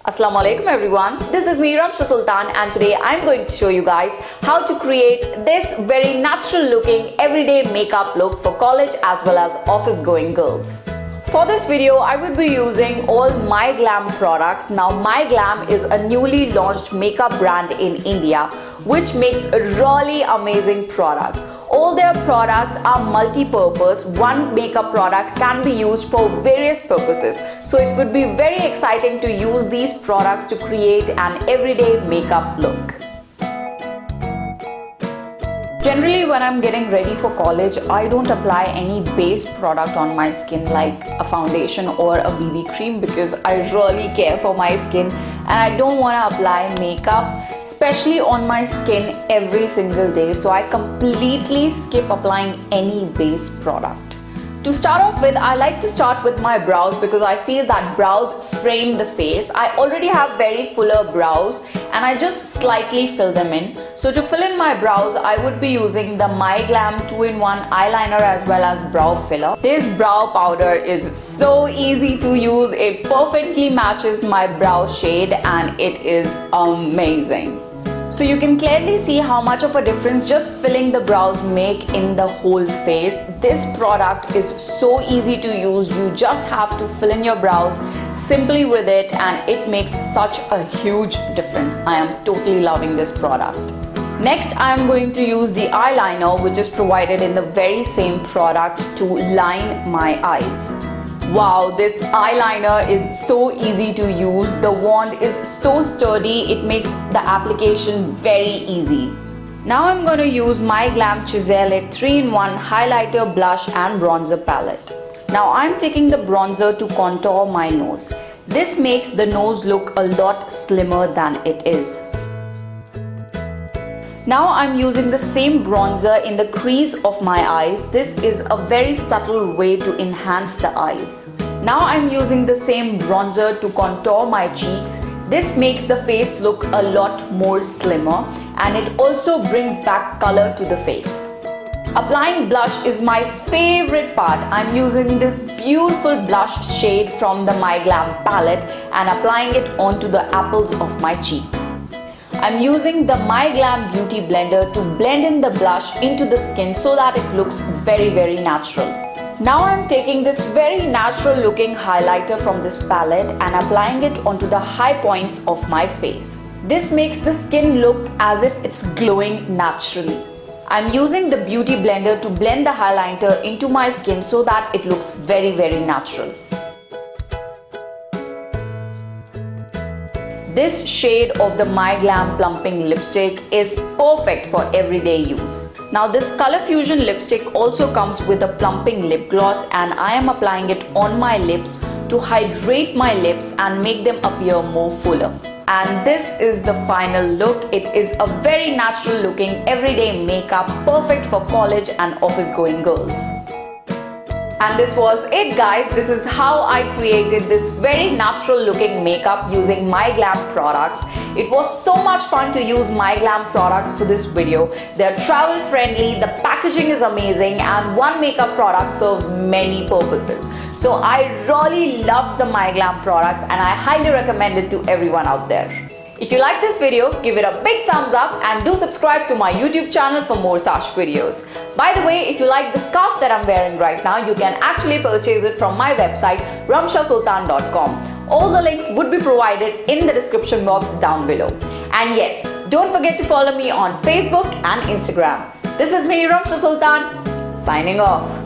Assalamu alaikum everyone, this is me Ramsha Sultan and today I'm going to show you guys how to create this very natural looking everyday makeup look for college as well as office going girls. For this video, I would be using all My Glamm products. Now My Glamm is a newly launched makeup brand in India which makes really amazing products. All their products are multi-purpose. One makeup product can be used for various purposes. So it would be very exciting to use these products to create an everyday makeup look. Generally, when I'm getting ready for college, I don't apply any base product on my skin like a foundation or a BB cream because I really care for my skin and I don't want to apply makeup, especially on my skin every single day. So I completely skip applying any base product. To start off with, I like to start with my brows because I feel that brows frame the face. I already have very fuller brows and I just slightly fill them in. So to fill in my brows, I would be using the My Glamm 2-in-1 eyeliner as well as brow filler. This brow powder is so easy to use. It perfectly matches my brow shade and it is amazing. So you can clearly see how much of a difference just filling the brows make in the whole face. This product is so easy to use. You just have to fill in your brows simply with it and it makes such a huge difference. I am totally loving this product. Next, I am going to use the eyeliner which is provided in the very same product to line my eyes. Wow, this eyeliner is so easy to use. The wand is so sturdy, it makes the application very easy. Now I'm going to use My Glamm Chisel 3-in-1 highlighter, blush and bronzer palette. Now I'm taking the bronzer to contour my nose. This makes the nose look a lot slimmer than it is. Now I'm using the same bronzer in the crease of my eyes. This is a very subtle way to enhance the eyes. Now I'm using the same bronzer to contour my cheeks. This makes the face look a lot more slimmer and it also brings back color to the face. Applying blush is my favorite part. I'm using this beautiful blush shade from the My Glamm palette and applying it onto the apples of my cheeks. I'm using the My Glamm Beauty Blender to blend in the blush into the skin so that it looks very natural. Now I'm taking this very natural looking highlighter from this palette and applying it onto the high points of my face. This makes the skin look as if it's glowing naturally. I'm using the Beauty Blender to blend the highlighter into my skin so that it looks very natural. This shade of the My Glamm Plumping lipstick is perfect for everyday use. Now this Color Fusion lipstick also comes with a plumping lip gloss and I am applying it on my lips to hydrate my lips and make them appear more fuller. And this is the final look. It is a very natural looking everyday makeup perfect for college and office going girls. And this was it guys. This is how I created this very natural looking makeup using My Glamm products. It was so much fun to use My Glamm products for this video. They're travel friendly, the packaging is amazing and one makeup product serves many purposes. So I really loved the My Glamm products and I highly recommend it to everyone out there. If you like this video, give it a big thumbs up and do subscribe to my YouTube channel for more such videos. By the way, if you like the scarf that I'm wearing right now, you can actually purchase it from my website ramshasultan.com. All the links would be provided in the description box down below. And yes, don't forget to follow me on Facebook and Instagram. This is me Ramsha Sultan, signing off.